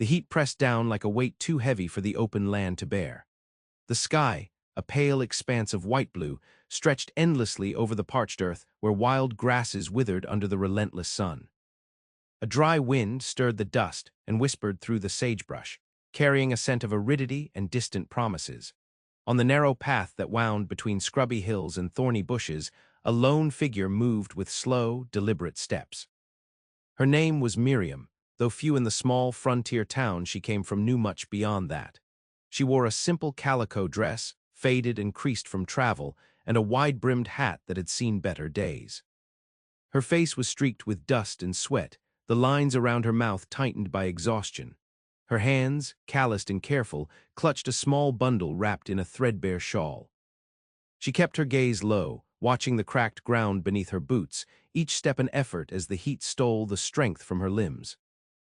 The heat pressed down like a weight too heavy for the open land to bear. The sky, a pale expanse of white blue, stretched endlessly over the parched earth where wild grasses withered under the relentless sun. A dry wind stirred the dust and whispered through the sagebrush, carrying a scent of aridity and distant promises. On the narrow path that wound between scrubby hills and thorny bushes, a lone figure moved with slow, deliberate steps. Her name was Miriam, though few in the small frontier town she came from knew much beyond that. She wore a simple calico dress, faded and creased from travel, and a wide-brimmed hat that had seen better days. Her face was streaked with dust and sweat, the lines around her mouth tightened by exhaustion. Her hands, calloused and careful, clutched a small bundle wrapped in a threadbare shawl. She kept her gaze low, watching the cracked ground beneath her boots, each step an effort as the heat stole the strength from her limbs.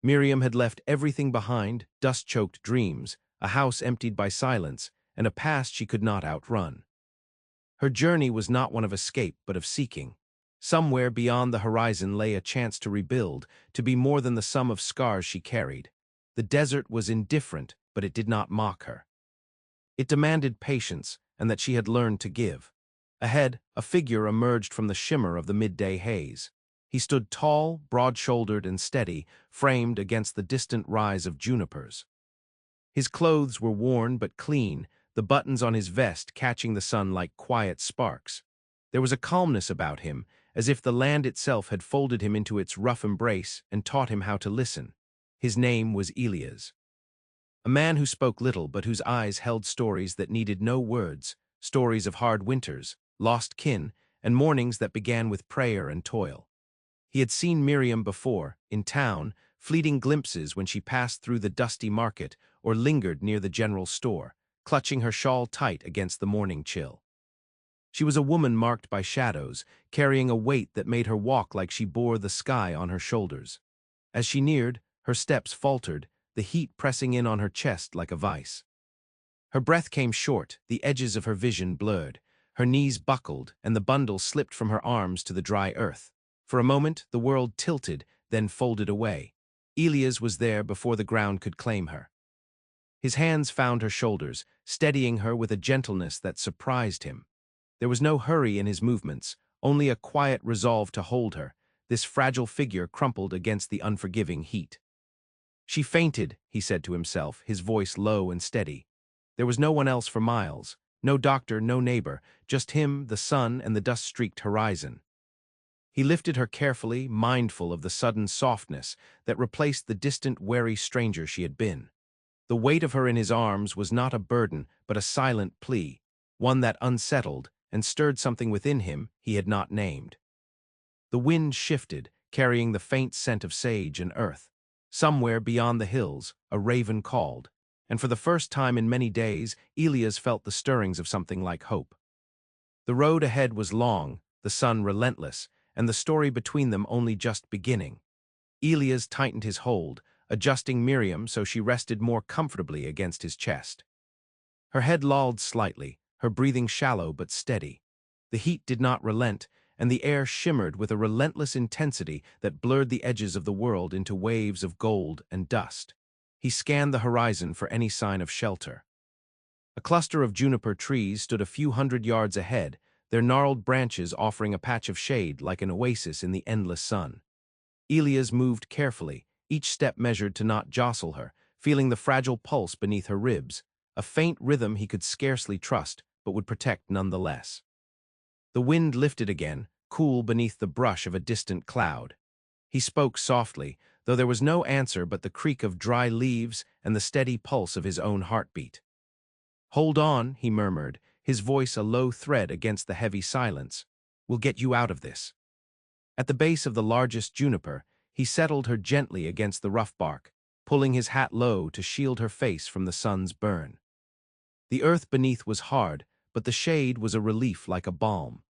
Miriam had left everything behind, dust-choked dreams, a house emptied by silence, and a past she could not outrun. Her journey was not one of escape, but of seeking. Somewhere beyond the horizon lay a chance to rebuild, to be more than the sum of scars she carried. The desert was indifferent, but it did not mock her. It demanded patience, and that she had learned to give. Ahead, a figure emerged from the shimmer of the midday haze. He stood tall, broad-shouldered, and steady, framed against the distant rise of junipers. His clothes were worn but clean, the buttons on his vest catching the sun like quiet sparks. There was a calmness about him, as if the land itself had folded him into its rough embrace and taught him how to listen. His name was Elias. A man who spoke little but whose eyes held stories that needed no words, stories of hard winters, lost kin, and mornings that began with prayer and toil. He had seen Miriam before, in town, fleeting glimpses when she passed through the dusty market or lingered near the general store, clutching her shawl tight against the morning chill. She was a woman marked by shadows, carrying a weight that made her walk like she bore the sky on her shoulders. As she neared, her steps faltered, the heat pressing in on her chest like a vice. Her breath came short, the edges of her vision blurred. Her knees buckled, and the bundle slipped from her arms to the dry earth. For a moment, the world tilted, then folded away. Elias was there before the ground could claim her. His hands found her shoulders, steadying her with a gentleness that surprised him. There was no hurry in his movements, only a quiet resolve to hold her, this fragile figure crumpled against the unforgiving heat. She fainted, he said to himself, his voice low and steady. There was no one else for miles, no doctor, no neighbor, just him, the sun, and the dust-streaked horizon. He lifted her carefully, mindful of the sudden softness that replaced the distant, wary stranger she had been. The weight of her in his arms was not a burden, but a silent plea, one that unsettled and stirred something within him he had not named. The wind shifted, carrying the faint scent of sage and earth. Somewhere beyond the hills, a raven called, and for the first time in many days, Elias felt the stirrings of something like hope. The road ahead was long, the sun relentless, and the story between them only just beginning. Elias tightened his hold, adjusting Miriam so she rested more comfortably against his chest. Her head lolled slightly, her breathing shallow but steady. The heat did not relent, and the air shimmered with a relentless intensity that blurred the edges of the world into waves of gold and dust. He scanned the horizon for any sign of shelter. A cluster of juniper trees stood a few hundred yards ahead, their gnarled branches offering a patch of shade like an oasis in the endless sun. Elias moved carefully, each step measured to not jostle her, feeling the fragile pulse beneath her ribs, a faint rhythm he could scarcely trust, but would protect nonetheless. The wind lifted again, cool beneath the brush of a distant cloud. He spoke softly, though there was no answer but the creak of dry leaves and the steady pulse of his own heartbeat. "Hold on," he murmured, his voice a low thread against the heavy silence. "We'll get you out of this." At the base of the largest juniper, he settled her gently against the rough bark, pulling his hat low to shield her face from the sun's burn. The earth beneath was hard, but the shade was a relief like a balm.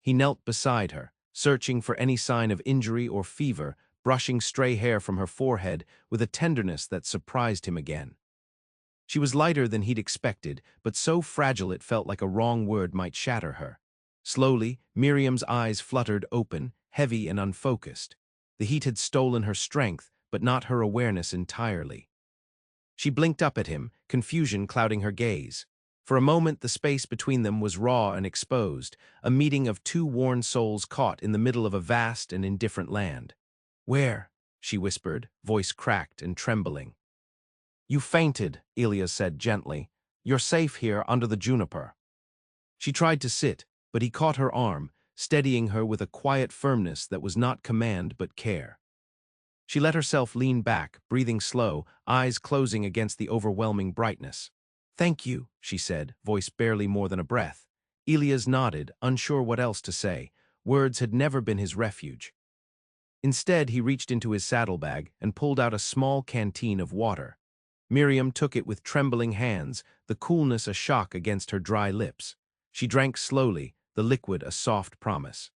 He knelt beside her, searching for any sign of injury or fever, brushing stray hair from her forehead with a tenderness that surprised him again. She was lighter than he'd expected, but so fragile it felt like a wrong word might shatter her. Slowly, Miriam's eyes fluttered open, heavy and unfocused. The heat had stolen her strength, but not her awareness entirely. She blinked up at him, confusion clouding her gaze. For a moment the space between them was raw and exposed, a meeting of two worn souls caught in the middle of a vast and indifferent land. "Where?" she whispered, voice cracked and trembling. "You fainted," Elias said gently. "You're safe here under the juniper." She tried to sit, but he caught her arm, steadying her with a quiet firmness that was not command but care. She let herself lean back, breathing slow, eyes closing against the overwhelming brightness. "Thank you," she said, voice barely more than a breath. Elias nodded, unsure what else to say. Words had never been his refuge. Instead, he reached into his saddlebag and pulled out a small canteen of water. Miriam took it with trembling hands, the coolness a shock against her dry lips. She drank slowly, the liquid a soft promise.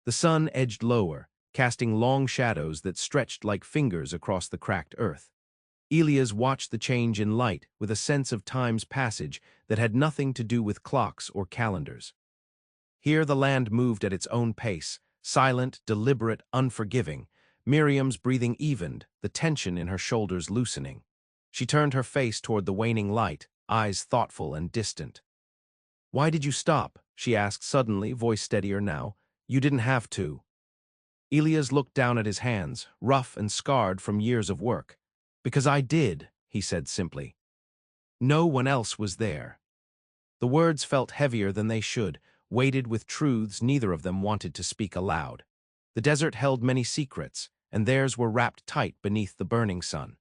The sun edged lower, casting long shadows that stretched like fingers across the cracked earth. Elias watched the change in light with a sense of time's passage that had nothing to do with clocks or calendars. Here the land moved at its own pace, silent, deliberate, unforgiving. Miriam's breathing evened, the tension in her shoulders loosening. She turned her face toward the waning light, eyes thoughtful and distant. "Why did you stop?" she asked suddenly, voice steadier now. "You didn't have to." Elias looked down at his hands, rough and scarred from years of work. "Because I did," he said simply. "No one else was there." The words felt heavier than they should, weighted with truths neither of them wanted to speak aloud. The desert held many secrets, and theirs were wrapped tight beneath the burning sun.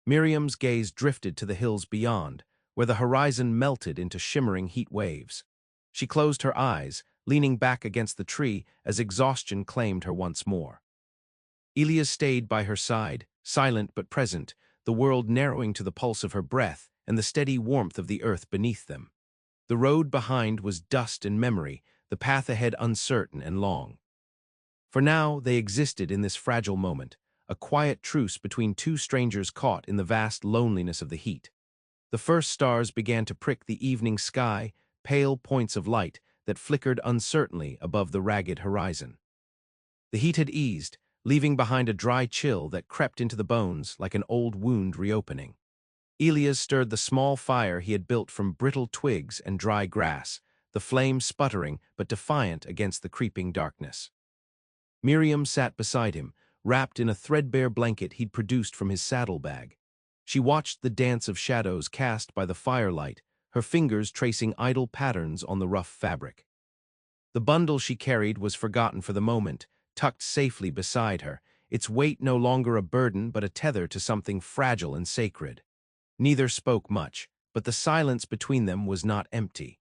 Miriam's gaze drifted to the hills beyond, where the horizon melted into shimmering heat waves. She closed her eyes, leaning back against the tree as exhaustion claimed her once more. Elias stayed by her side, silent but present, the world narrowing to the pulse of her breath and the steady warmth of the earth beneath them. The road behind was dust and memory, the path ahead uncertain and long. For now, they existed in this fragile moment, a quiet truce between two strangers caught in the vast loneliness of the heat. The first stars began to prick the evening sky, pale points of light that flickered uncertainly above the ragged horizon. The heat had eased, leaving behind a dry chill that crept into the bones like an old wound reopening. Elias stirred the small fire he had built from brittle twigs and dry grass, the flame sputtering but defiant against the creeping darkness. Miriam sat beside him, wrapped in a threadbare blanket he'd produced from his saddlebag. She watched the dance of shadows cast by the firelight, her fingers tracing idle patterns on the rough fabric. The bundle she carried was forgotten for the moment, tucked safely beside her, its weight no longer a burden but a tether to something fragile and sacred. Neither spoke much, but the silence between them was not empty.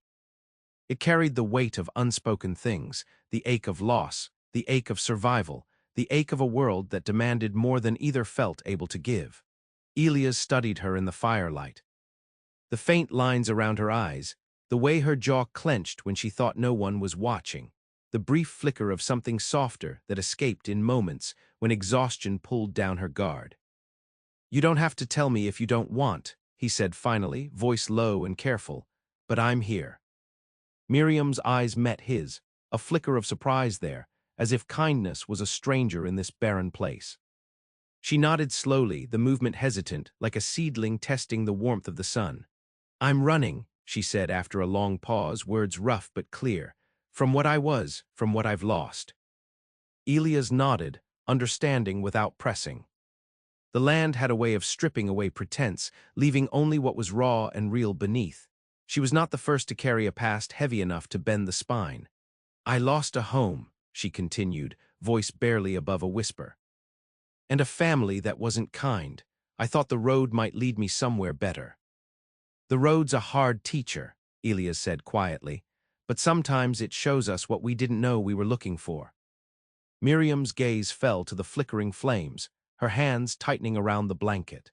It carried the weight of unspoken things, the ache of loss, the ache of survival, the ache of a world that demanded more than either felt able to give. Elias studied her in the firelight. The faint lines around her eyes, the way her jaw clenched when she thought no one was watching, the brief flicker of something softer that escaped in moments when exhaustion pulled down her guard. "You don't have to tell me if you don't want," he said finally, voice low and careful, "but I'm here." Miriam's eyes met his, a flicker of surprise there, as if kindness was a stranger in this barren place. She nodded slowly, the movement hesitant, like a seedling testing the warmth of the sun. "I'm running," she said after a long pause, words rough but clear, "from what I was, from what I've lost." Elias nodded, understanding without pressing. The land had a way of stripping away pretense, leaving only what was raw and real beneath. She was not the first to carry a past heavy enough to bend the spine. "I lost a home," she continued, voice barely above a whisper. "And a family that wasn't kind. I thought the road might lead me somewhere better." "The road's a hard teacher," Elias said quietly, "but sometimes it shows us what we didn't know we were looking for." Miriam's gaze fell to the flickering flames, her hands tightening around the blanket.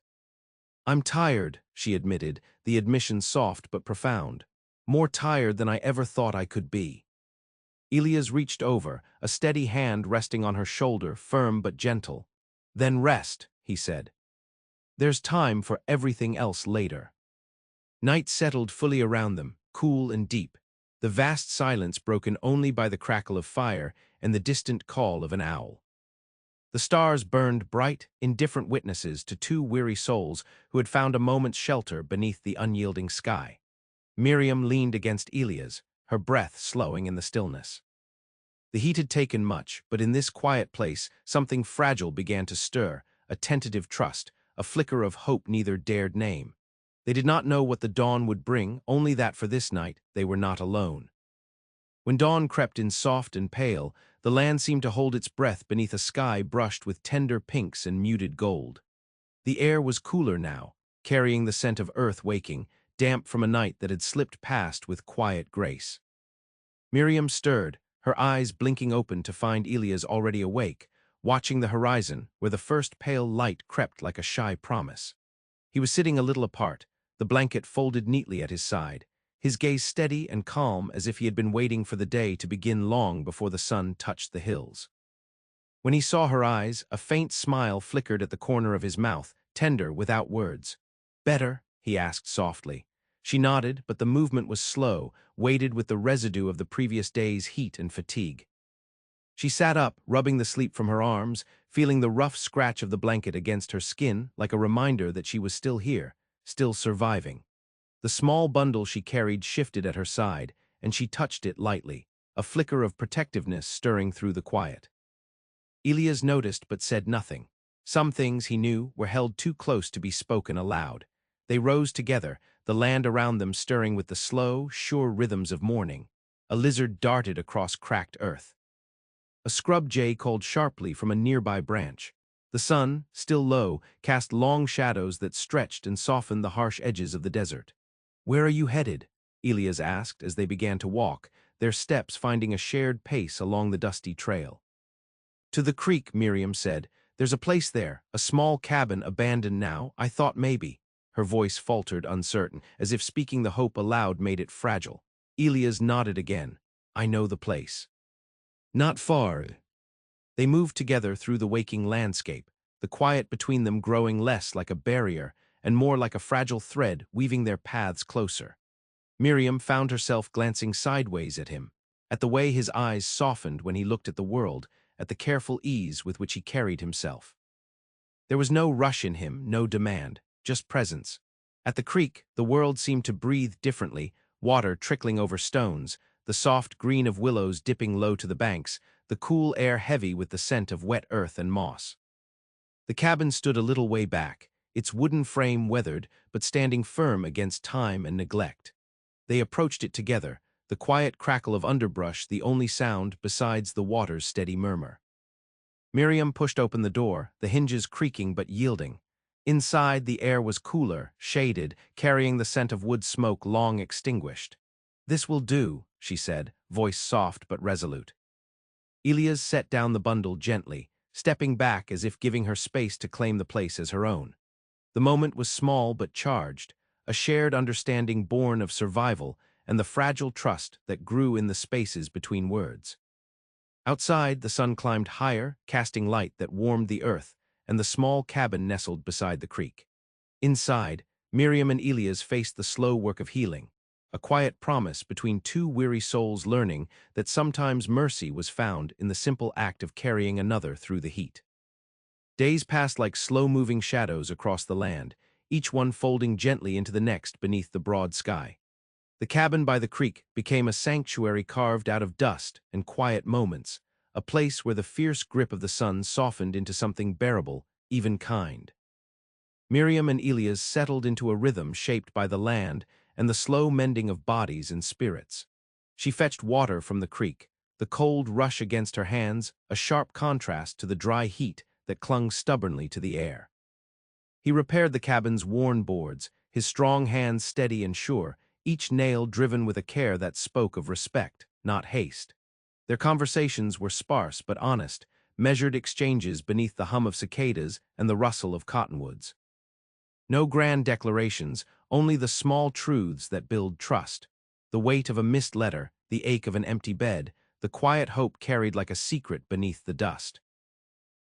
"I'm tired," she admitted, the admission soft but profound. "More tired than I ever thought I could be." Elias reached over, a steady hand resting on her shoulder, firm but gentle. "Then rest," he said. "There's time for everything else later." Night settled fully around them, cool and deep, the vast silence broken only by the crackle of fire and the distant call of an owl. The stars burned bright, indifferent witnesses to two weary souls who had found a moment's shelter beneath the unyielding sky. Miriam leaned against Elias, her breath slowing in the stillness. The heat had taken much, but in this quiet place something fragile began to stir, a tentative trust, a flicker of hope neither dared name. They did not know what the dawn would bring, only that for this night they were not alone. When dawn crept in soft and pale, the land seemed to hold its breath beneath a sky brushed with tender pinks and muted gold. The air was cooler now, carrying the scent of earth waking, damp from a night that had slipped past with quiet grace. Miriam stirred, her eyes blinking open to find Elias already awake, watching the horizon where the first pale light crept like a shy promise. He was sitting a little apart, the blanket folded neatly at his side, his gaze steady and calm as if he had been waiting for the day to begin long before the sun touched the hills. When he saw her eyes, a faint smile flickered at the corner of his mouth, tender without words. "Better?" he asked softly. She nodded, but the movement was slow, weighted with the residue of the previous day's heat and fatigue. She sat up, rubbing the sleep from her arms, feeling the rough scratch of the blanket against her skin like a reminder that she was still here, still surviving. The small bundle she carried shifted at her side, and she touched it lightly, a flicker of protectiveness stirring through the quiet. Elias noticed but said nothing. Some things, he knew, were held too close to be spoken aloud. They rose together, the land around them stirring with the slow, sure rhythms of morning. A lizard darted across cracked earth. A scrub jay called sharply from a nearby branch. The sun, still low, cast long shadows that stretched and softened the harsh edges of the desert. "Where are you headed?" Elias asked as they began to walk, their steps finding a shared pace along the dusty trail. "To the creek," Miriam said. "There's a place there, a small cabin abandoned now. I thought maybe." Her voice faltered uncertain, as if speaking the hope aloud made it fragile. Elias nodded again. "I know the place." "Not far." They moved together through the waking landscape, the quiet between them growing less like a barrier and more like a fragile thread weaving their paths closer. Miriam found herself glancing sideways at him, at the way his eyes softened when he looked at the world, at the careful ease with which he carried himself. There was no rush in him, no demand, just presence. At the creek, the world seemed to breathe differently, water trickling over stones, the soft green of willows dipping low to the banks, the cool air heavy with the scent of wet earth and moss. The cabin stood a little way back, its wooden frame weathered but standing firm against time and neglect. They approached it together, the quiet crackle of underbrush the only sound besides the water's steady murmur. Miriam pushed open the door, the hinges creaking but yielding. Inside, the air was cooler, shaded, carrying the scent of wood smoke long extinguished. "This will do," she said, voice soft but resolute. Elias set down the bundle gently, stepping back as if giving her space to claim the place as her own. The moment was small but charged, a shared understanding born of survival and the fragile trust that grew in the spaces between words. Outside, the sun climbed higher, casting light that warmed the earth, and the small cabin nestled beside the creek. Inside, Miriam and Elias faced the slow work of healing, a quiet promise between two weary souls learning that sometimes mercy was found in the simple act of carrying another through the heat. Days passed like slow-moving shadows across the land, each one folding gently into the next beneath the broad sky. The cabin by the creek became a sanctuary carved out of dust and quiet moments, a place where the fierce grip of the sun softened into something bearable, even kind. Miriam and Elias settled into a rhythm shaped by the land and the slow mending of bodies and spirits. She fetched water from the creek, the cold rush against her hands a sharp contrast to the dry heat that clung stubbornly to the air. He repaired the cabin's worn boards, his strong hands steady and sure, each nail driven with a care that spoke of respect, not haste. Their conversations were sparse but honest, measured exchanges beneath the hum of cicadas and the rustle of cottonwoods. No grand declarations, only the small truths that build trust. The weight of a missed letter, the ache of an empty bed, the quiet hope carried like a secret beneath the dust.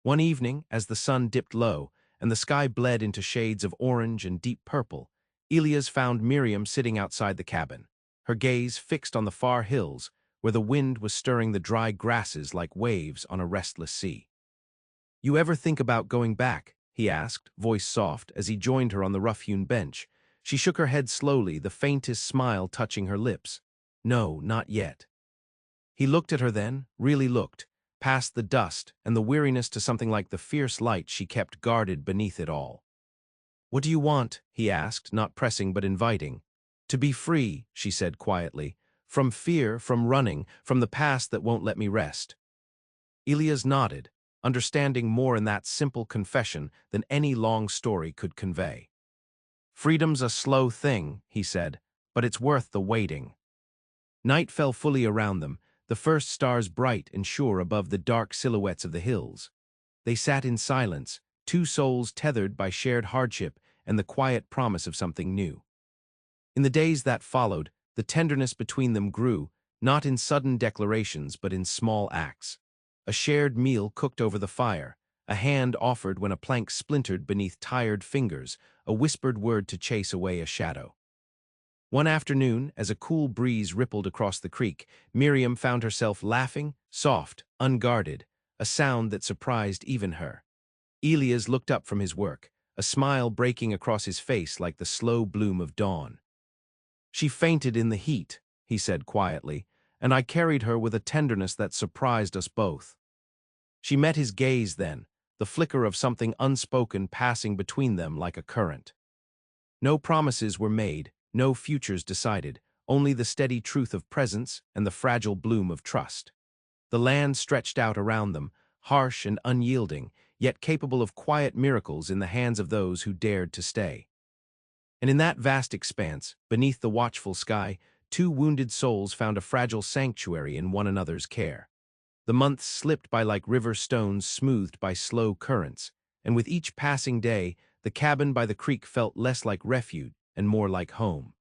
One evening, as the sun dipped low and the sky bled into shades of orange and deep purple, Elias found Miriam sitting outside the cabin, her gaze fixed on the far hills, where the wind was stirring the dry grasses like waves on a restless sea. "You ever think about going back?" he asked, voice soft, as he joined her on the rough-hewn bench. She shook her head slowly, the faintest smile touching her lips. "No, not yet." He looked at her then, really looked, past the dust and the weariness to something like the fierce light she kept guarded beneath it all. "What do you want?" he asked, not pressing but inviting. "To be free," she said quietly. "From fear, from running, from the past that won't let me rest." Elias nodded, understanding more in that simple confession than any long story could convey. "Freedom's a slow thing," he said, "but it's worth the waiting." Night fell fully around them, the first stars bright and sure above the dark silhouettes of the hills. They sat in silence, two souls tethered by shared hardship and the quiet promise of something new. In the days that followed, the tenderness between them grew, not in sudden declarations but in small acts. A shared meal cooked over the fire, a hand offered when a plank splintered beneath tired fingers, a whispered word to chase away a shadow. One afternoon, as a cool breeze rippled across the creek, Miriam found herself laughing, soft, unguarded, a sound that surprised even her. Elias looked up from his work, a smile breaking across his face like the slow bloom of dawn. "She fainted in the heat," he said quietly, "and I carried her with a tenderness that surprised us both." She met his gaze then, the flicker of something unspoken passing between them like a current. No promises were made, no futures decided, only the steady truth of presence and the fragile bloom of trust. The land stretched out around them, harsh and unyielding, yet capable of quiet miracles in the hands of those who dared to stay. And in that vast expanse, beneath the watchful sky, two wounded souls found a fragile sanctuary in one another's care. The months slipped by like river stones smoothed by slow currents, and with each passing day, the cabin by the creek felt less like refuge and more like home.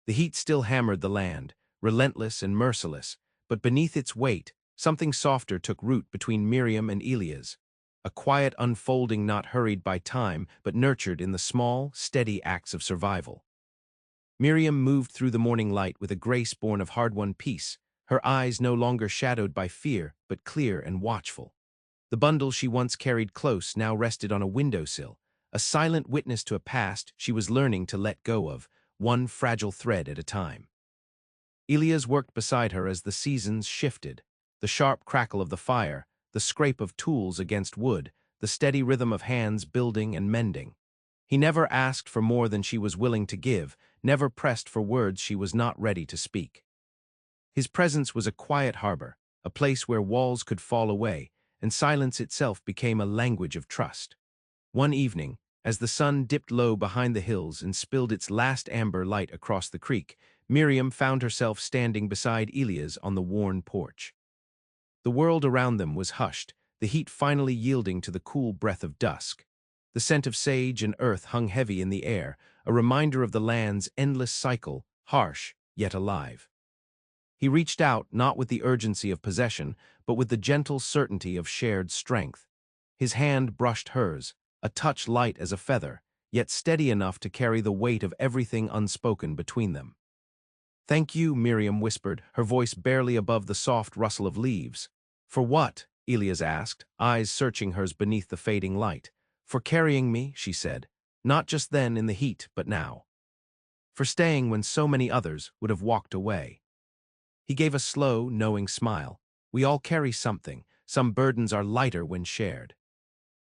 The heat still hammered the land, relentless and merciless, but beneath its weight, something softer took root between Miriam and Elias, a quiet unfolding not hurried by time but nurtured in the small, steady acts of survival. Miriam moved through the morning light with a grace born of hard-won peace, her eyes no longer shadowed by fear but clear and watchful. The bundle she once carried close now rested on a windowsill, a silent witness to a past she was learning to let go of, one fragile thread at a time. Elias worked beside her as the seasons shifted, the sharp crackle of the fire, the scrape of tools against wood, the steady rhythm of hands building and mending. He never asked for more than she was willing to give, never pressed for words she was not ready to speak. His presence was a quiet harbor, a place where walls could fall away, and silence itself became a language of trust. One evening, as the sun dipped low behind the hills and spilled its last amber light across the creek, Miriam found herself standing beside Elias on the worn porch. The world around them was hushed, the heat finally yielding to the cool breath of dusk. The scent of sage and earth hung heavy in the air, a reminder of the land's endless cycle, harsh yet alive. He reached out not with the urgency of possession, but with the gentle certainty of shared strength. His hand brushed hers, a touch light as a feather, yet steady enough to carry the weight of everything unspoken between them. "Thank you," Miriam whispered, her voice barely above the soft rustle of leaves. "For what?" Elias asked, eyes searching hers beneath the fading light. "For carrying me," she said, "not just then in the heat, but now. For staying when so many others would have walked away." He gave a slow, knowing smile. "We all carry something. Some burdens are lighter when shared."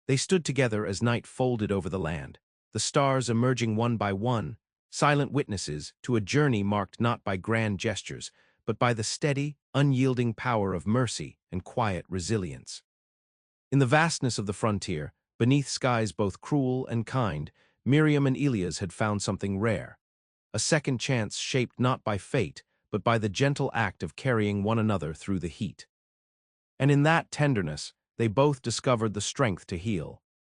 They stood together as night folded over the land, the stars emerging one by one, silent witnesses to a journey marked not by grand gestures, but by the steady, unyielding power of mercy and quiet resilience. In the vastness of the frontier, beneath skies both cruel and kind, Miriam and Elias had found something rare, a second chance shaped not by fate, but by the gentle act of carrying one another through the heat. And in that tenderness, they both discovered the strength to heal.